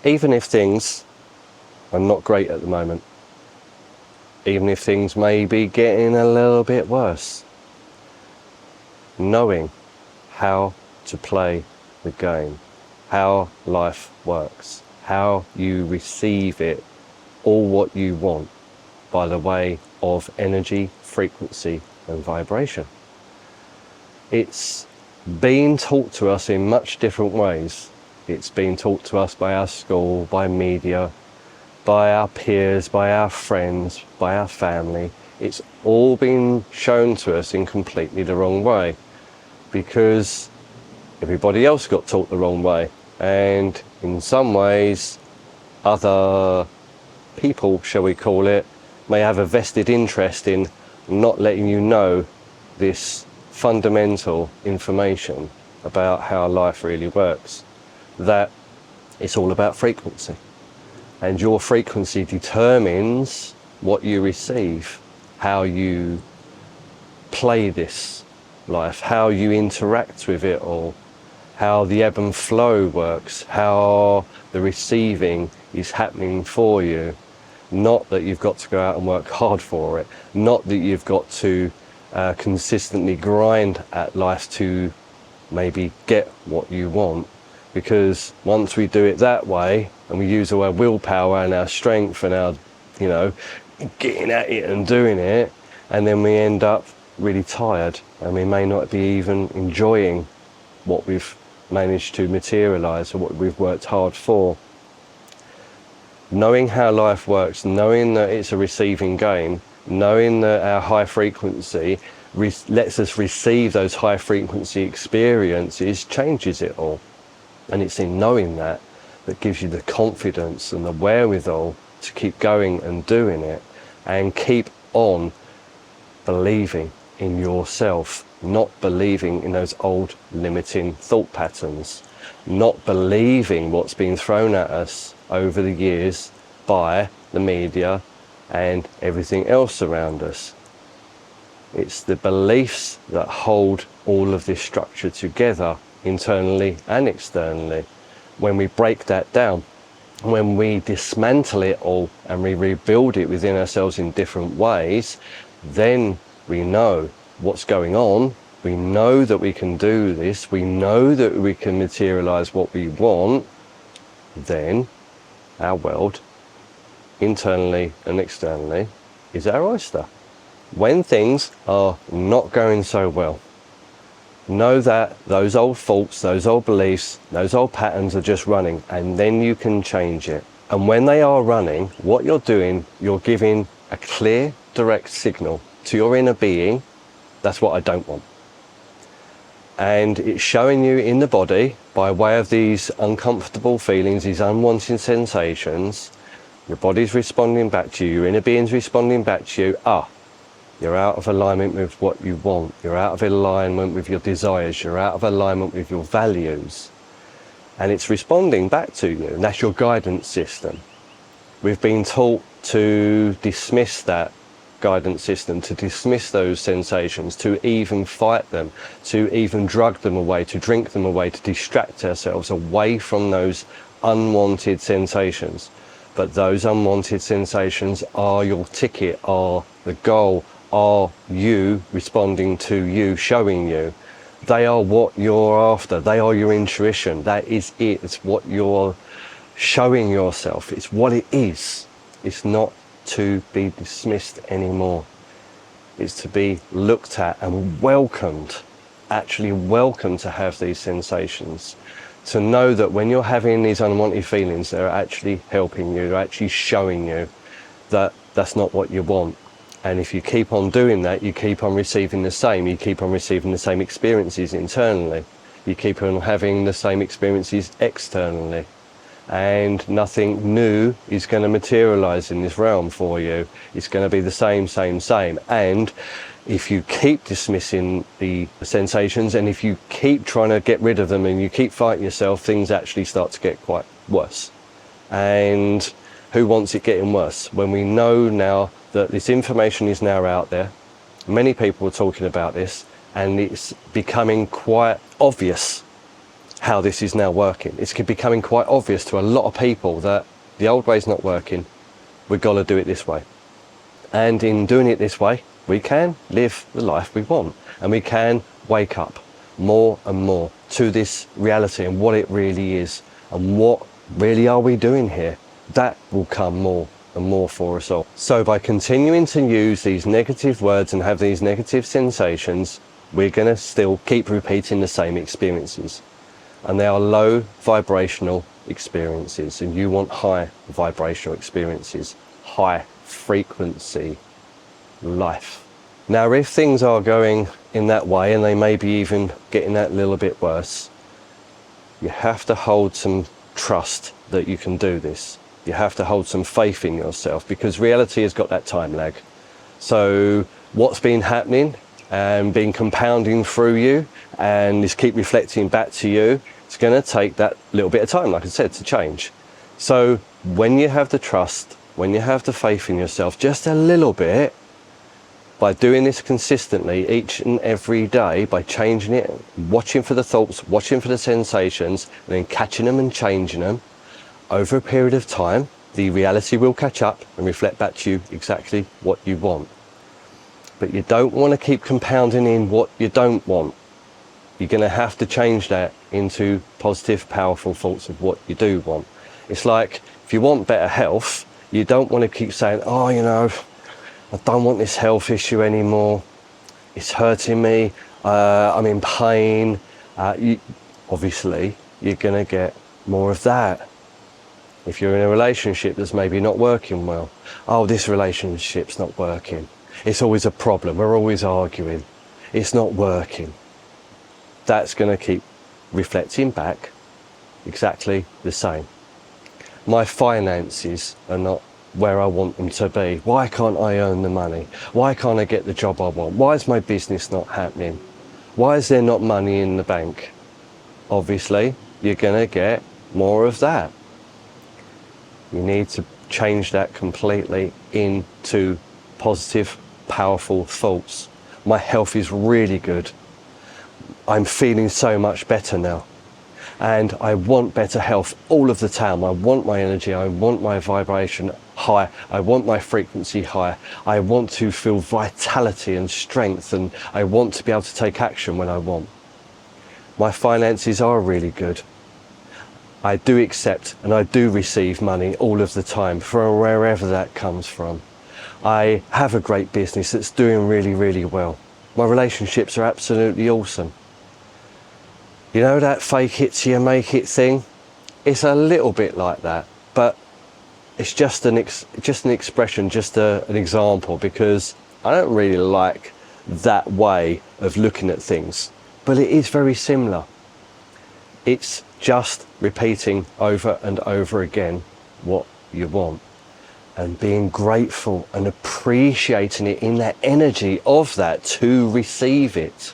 even if things are not great at the moment, even if things may be getting a little bit worse, knowing how to play the game, how life works, how you receive it, all what you want by the way of energy, frequency and vibration. It's been taught to us in much different ways. It's been taught to us by our school, by media, by our peers, by our friends, by our family. It's all been shown to us in completely the wrong way, because everybody else got taught the wrong way, and in some ways other people, shall we call it, may have a vested interest in not letting you know this fundamental information about how life really works, that it's all about frequency, and your frequency determines what you receive, how you play this life, how you interact with it all, how the ebb and flow works, how the receiving is happening for you. Not that you've got to go out and work hard for it, not that you've got to consistently grind at life to maybe get what you want, because once we do it that way and we use our willpower and our strength and our, you know, getting at it and doing it, and then we end up really tired and we may not be even enjoying what we've managed to materialize or what we've worked hard for. Knowing how life works, knowing that it's a receiving game, knowing that our high frequency lets us receive those high frequency experiences, changes it all. And it's in knowing that gives you the confidence and the wherewithal to keep going and doing it, and keep on believing in yourself, not believing in those old limiting thought patterns, not believing what's been thrown at us over the years by the media and everything else around us. It's the beliefs that hold all of this structure together, internally and externally. When we break that down, when we dismantle it all and we rebuild it within ourselves in different ways, then we know what's going on. We know that we can do this. We know that we can materialize what we want. Then our world, internally and externally, is our oyster. When things are not going so well, know that those old thoughts, those old beliefs, those old patterns are just running, and then you can change it. And when they are running, what you're doing, you're giving a clear, direct signal to your inner being, that's what I don't want. And it's showing you in the body by way of these uncomfortable feelings, these unwanted sensations. Your body's responding back to you, your inner being's responding back to you. You're out of alignment with what you want. You're out of alignment with your desires. You're out of alignment with your values. And it's responding back to you. And that's your guidance system. We've been taught to dismiss that guidance system, to dismiss those sensations, to even fight them, to even drug them away, to drink them away, to distract ourselves away from those unwanted sensations. But those unwanted sensations are your ticket, are the goal, are you responding to you, showing you. They are what you're after. They are your intuition. That is it. It's what you're showing yourself. It's what it is. It's not to be dismissed anymore. It's to be looked at and welcomed, actually welcomed to have these sensations. To know that when you're having these unwanted feelings, they're actually helping you, they're actually showing you that that's not what you want. And if you keep on doing that, you keep on receiving the same. You keep on receiving the same experiences internally. You keep on having the same experiences externally. And nothing new is going to materialize in this realm for you. It's going to be the same. And if you keep dismissing the sensations, and if you keep trying to get rid of them and you keep fighting yourself, things actually start to get quite worse. And who wants it getting worse? When we know now that this information is now out there, many people are talking about this, and it's becoming quite obvious how this is now working. It's becoming quite obvious to a lot of people that the old way is not working. We've got to do it this way. And in doing it this way, we can live the life we want, and we can wake up more and more to this reality and what it really is, and what really are we doing here. That will come more and more for us all. So by continuing to use these negative words and have these negative sensations, we're going to still keep repeating the same experiences, and they are low vibrational experiences, and you want high vibrational experiences, high frequency life. Now if things are going in that way, and they may be even getting that little bit worse, you have to hold some trust that you can do this. You have to hold some faith in yourself, because reality has got that time lag. So what's been happening and been compounding through you and is keep reflecting back to you, it's going to take that little bit of time, like I said, to change. So when you have the trust, when you have the faith in yourself, just a little bit, by doing this consistently each and every day, by changing it, watching for the thoughts, watching for the sensations, and then catching them and changing them, over a period of time, the reality will catch up and reflect back to you exactly what you want. But you don't want to keep compounding in what you don't want. You're going to have to change that into positive, powerful thoughts of what you do want. It's like, if you want better health, you don't want to keep saying, oh, you know, I don't want this health issue anymore. It's hurting me. I'm in pain. Obviously, you're going to get more of that. If you're in a relationship that's maybe not working well, oh, this relationship's not working. It's always a problem. We're always arguing. It's not working. That's going to keep reflecting back exactly the same. My finances are not where I want them to be. Why can't I earn the money? Why can't I get the job I want? Why is my business not happening? Why is there not money in the bank? Obviously, you're going to get more of that. You need to change that completely into positive, powerful thoughts. My health is really good. I'm feeling so much better now. And I want better health all of the time. I want my energy, I want my vibration high, I want my frequency high, I want to feel vitality and strength, and I want to be able to take action when I want. My finances are really good. I do accept and I do receive money all of the time from wherever that comes from. I have a great business that's doing really, really well. My relationships are absolutely awesome. You know that fake it till you make it thing? It's a little bit like that, but it's just an expression, just an example, because I don't really like that way of looking at things, but it is very similar. It's just repeating over and over again what you want, and being grateful and appreciating it in that energy of that to receive it.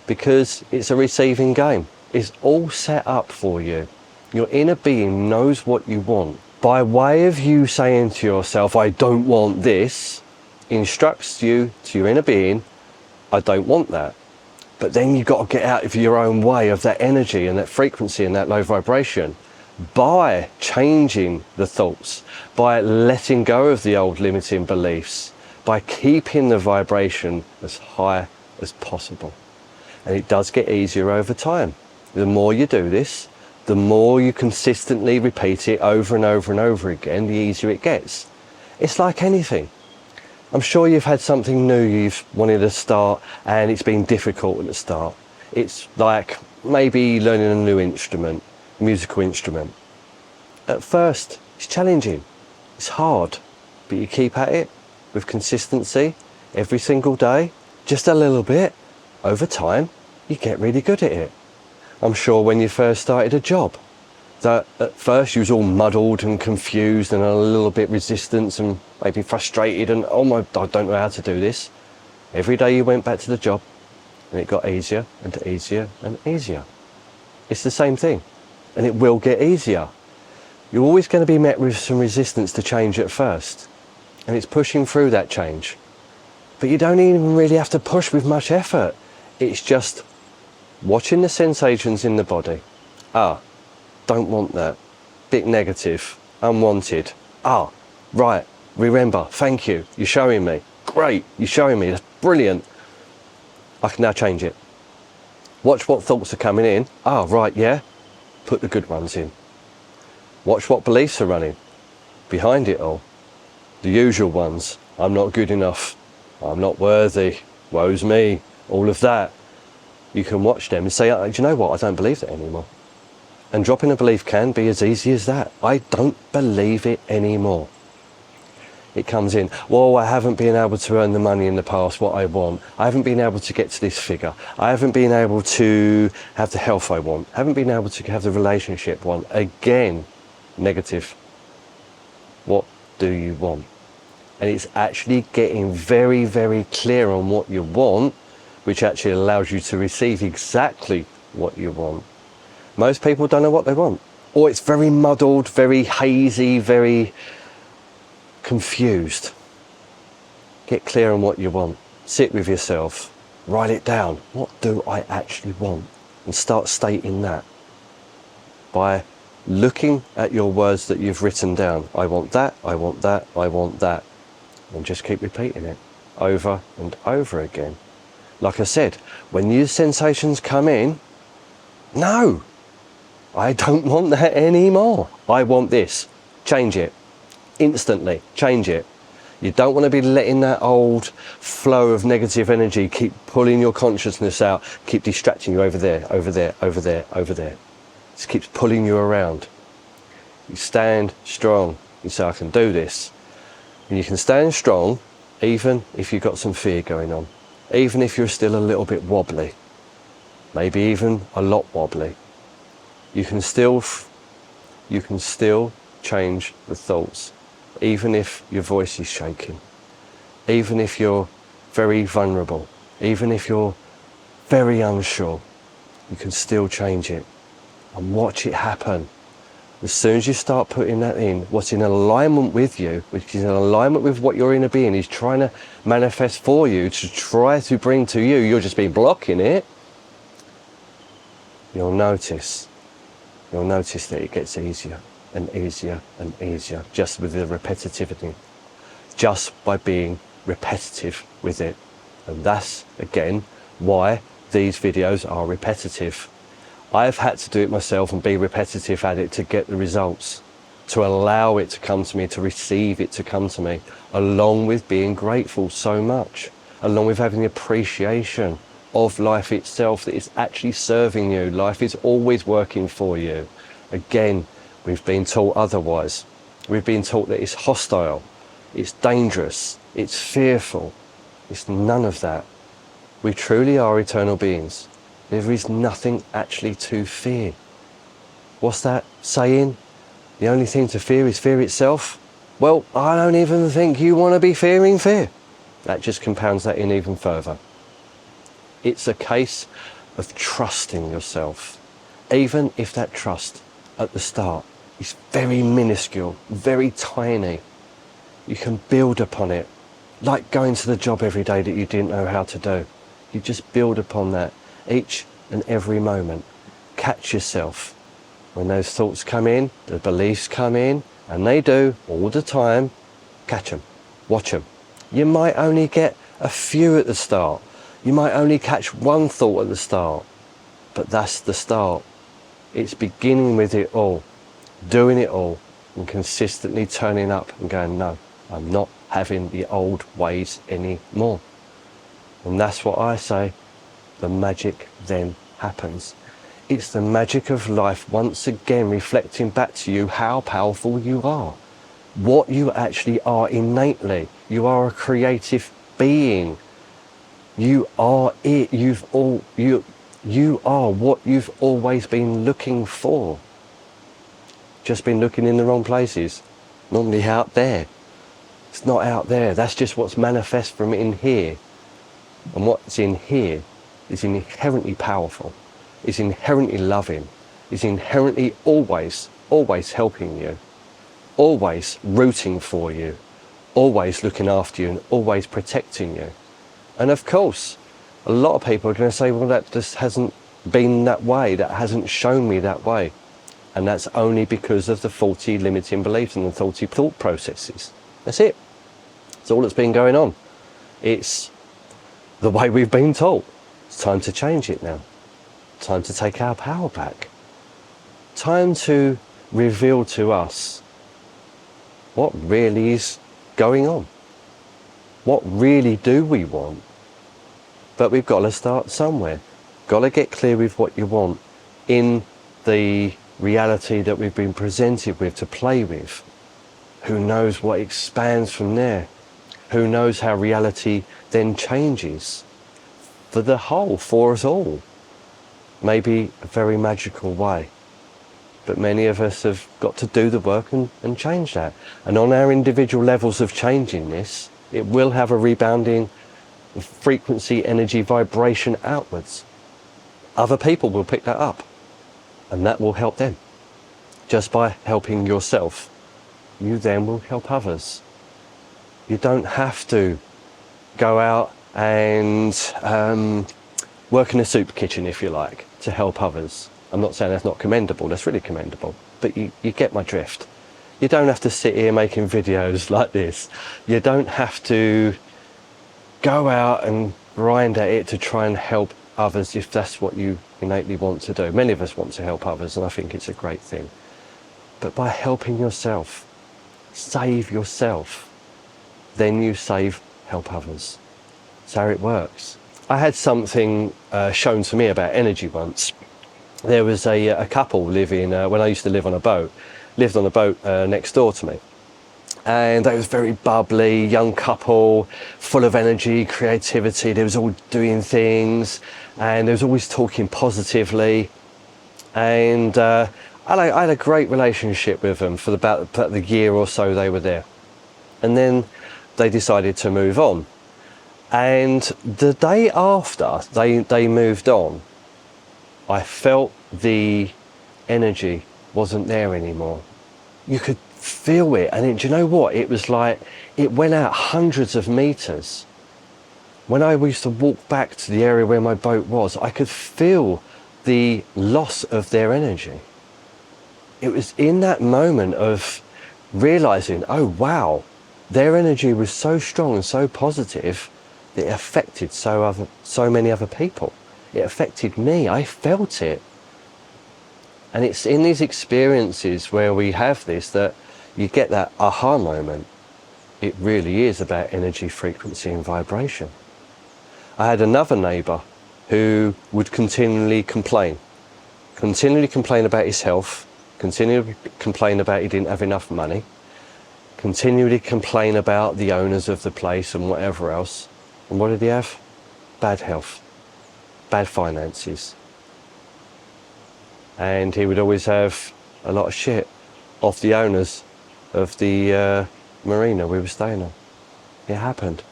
Because it's a receiving game. It's all set up for you. Your inner being knows what you want. By way of you saying to yourself, I don't want this, instructs you to your inner being, I don't want that. But then you've got to get out of your own way of that energy and that frequency and that low vibration by changing the thoughts, by letting go of the old limiting beliefs, by keeping the vibration as high as possible. And it does get easier over time. The more you do this, the more you consistently repeat it over and over and over again, the easier it gets. It's like anything. I'm sure you've had something new you've wanted to start and it's been difficult at the start. It's like maybe learning a new instrument, musical instrument. At first, it's challenging, it's hard, but you keep at it with consistency every single day, just a little bit. Over time, you get really good at it. I'm sure when you first started a job, that at first you was all muddled and confused and a little bit resistant and maybe frustrated and, oh my, I don't know how to do this. Every day you went back to the job and it got easier and easier and easier. It's the same thing, and it will get easier. You're always going to be met with some resistance to change at first, and it's pushing through that change. But you don't even really have to push with much effort. It's just watching the sensations in the body, Don't want that. Bit negative, unwanted. Right, remember, thank you, you're showing me. Great, you're showing me, that's brilliant. I can now change it. Watch what thoughts are coming in. Right, yeah, put the good ones in. Watch what beliefs are running behind it all. The usual ones. I'm not good enough. I'm not worthy. Woe's me. All of that. You can watch them and say, do you know what? I don't believe that anymore. And dropping a belief can be as easy as that. I don't believe it anymore. It comes in, well, I haven't been able to earn the money in the past, what I want. I haven't been able to get to this figure. I haven't been able to have the health I want. I haven't been able to have the relationship I want. Again, negative. What do you want? And it's actually getting very, very clear on what you want, which actually allows you to receive exactly what you want. Most people don't know what they want, or it's very muddled, very hazy, very confused. Get clear on what you want. Sit with yourself, write it down. What do I actually want? And start stating that by looking at your words that you've written down. I want that, I want that, I want that. And just keep repeating it over and over again. Like I said, when new sensations come in, no, I don't want that anymore. I want this. Change it. Instantly. Change it. You don't want to be letting that old flow of negative energy keep pulling your consciousness out, keep distracting you over there, over there, over there, over there. It just keeps pulling you around. You stand strong. You say, I can do this. And you can stand strong even if you've got some fear going on. Even if you're still a little bit wobbly. Maybe even a lot wobbly. You can still change the thoughts. Even if your voice is shaking. Even if you're very vulnerable. Even if you're very unsure. You can still change it. And watch it happen. As soon as you start putting that in, what's in alignment with you, which is in alignment with what your inner being is trying to manifest for you, to try to bring to you, you'll just be blocking it. You'll notice that it gets easier and easier and easier just with the repetitivity, just by being repetitive with it. And that's, again, why these videos are repetitive. I've had to do it myself and be repetitive at it to get the results, to allow it to come to me, to receive it to come to me, along with being grateful so much, along with having the appreciation of life itself, that it's actually serving you. Life is always working for you. Again, we've been taught otherwise. We've been taught that it's hostile, it's dangerous, it's fearful. It's none of that. We truly are eternal beings. There is nothing actually to fear. What's that saying? The only thing to fear is fear itself? Well, I don't even think you want to be fearing fear. That just compounds that in even further. It's a case of trusting yourself, even if that trust at the start is very minuscule, very tiny. You can build upon it, like going to the job every day that you didn't know how to do. You just build upon that each and every moment. Catch yourself. When those thoughts come in, the beliefs come in, and they do all the time, catch them, watch them. You might only get a few at the start. You might only catch one thought at the start, but that's the start. It's beginning with it all, doing it all, and consistently turning up and going, no, I'm not having the old ways anymore. And that's what I say, the magic then happens. It's the magic of life once again reflecting back to you how powerful you are, what you actually are innately. You are a creative being. You are it. You are what you've always been looking for. Just been looking in the wrong places. Normally out there. It's not out there. That's just what's manifest from in here. And what's in here is inherently powerful. Is inherently loving. Is inherently always helping you. Always rooting for you. Always looking after you and always protecting you. And of course, a lot of people are going to say, well, that just hasn't been that way, that hasn't shown me that way. And that's only because of the faulty limiting beliefs and the faulty thought processes. That's it. That's all that's been going on. It's the way we've been taught. It's time to change it now. Time to take our power back. Time to reveal to us what really is going on. What really do we want? But we've got to start somewhere. Got to get clear with what you want in the reality that we've been presented with to play with. Who knows what expands from there? Who knows how reality then changes for the whole, for us all? Maybe a very magical way. But many of us have got to do the work and change that. And on our individual levels of changing this, it will have a rebounding frequency, energy, vibration outwards. Other people will pick that up, and that will help them. Just by helping yourself, you then will help others. You don't have to go out and work in a soup kitchen, if you like, to help others. I'm not saying that's not commendable, that's really commendable, but you get my drift. You don't have to sit here making videos like this. You don't have to go out and grind at it to try and help others if that's what you innately want to do. Many of us want to help others, and I think it's a great thing. But by helping yourself, save yourself, then you help others. That's how it works. I had something shown to me about energy once. There was a couple living, when I used to live on a boat, lived on a boat next door to me. And they was very bubbly, young couple, full of energy, creativity. They was all doing things, and they was always talking positively. And I had a great relationship with them for about the year or so they were there. And then they decided to move on. And the day after they moved on, I felt the energy wasn't there anymore. You could feel it, and do you know what? It was like it went out hundreds of meters. When I used to walk back to the area where my boat was, I could feel the loss of their energy. It was in that moment of realizing, oh wow, their energy was so strong and so positive that it affected so many other people. It affected me. I felt it. And it's in these experiences where we have this that you get that aha moment. It really is about energy, frequency and vibration. I had another neighbour who would continually complain about his health, continually complain about he didn't have enough money, continually complain about the owners of the place and whatever else. And what did he have? Bad health, bad finances. And he would always have a lot of shit off the owners of the marina we were staying on. It happened.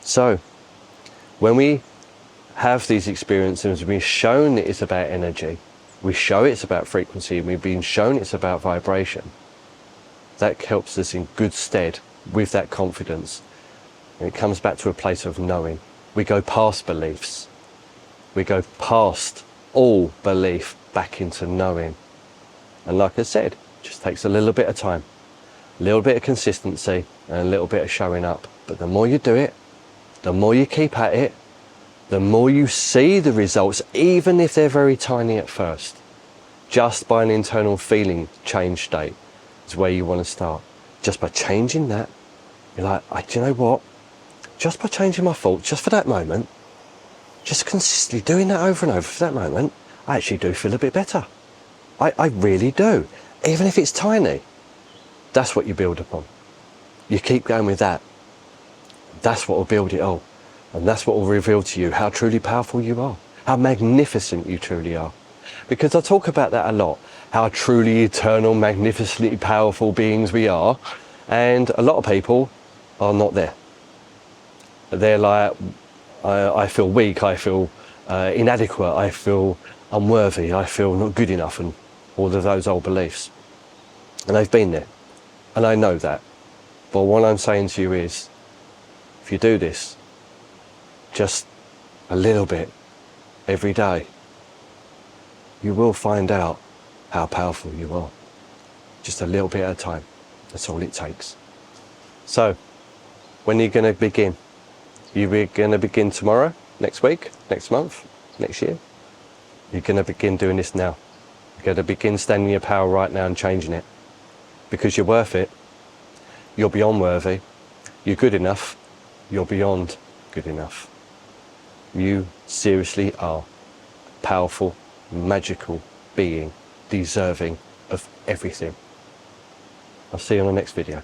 So, when we have these experiences, we've been shown that it's about energy, we show it's about frequency, and we've been shown it's about vibration, that helps us in good stead with that confidence. And it comes back to a place of knowing. We go past beliefs. We go past all belief back into knowing. And like I said, it just takes a little bit of time, a little bit of consistency, and a little bit of showing up. But the more you do it, the more you keep at it, the more you see the results, even if they're very tiny at first. Just by an internal feeling change state is where you want to start. Just by changing that, you're like, do you know what? Just by changing my thoughts, just for that moment, just consistently doing that over and over for that moment, I actually do feel a bit better. I really do. Even if it's tiny. That's what you build upon. You keep going with that. That's what will build it all. And that's what will reveal to you how truly powerful you are. How magnificent you truly are. Because I talk about that a lot. How truly eternal, magnificently powerful beings we are. And a lot of people are not there. They're like, I feel weak, I feel inadequate, I feel unworthy, I feel not good enough, and all of those old beliefs. And they've been there. And I know that. But what I'm saying to you is, if you do this, just a little bit, every day, you will find out how powerful you are. Just a little bit at a time. That's all it takes. So, when are you going to begin? You're going to begin tomorrow, next week, next month, next year? You're going to begin doing this now. You're going to begin standing in your power right now and changing it. Because you're worth it. You're beyond worthy. You're good enough. You're beyond good enough. You seriously are a powerful, magical being, deserving of everything. I'll see you on the next video.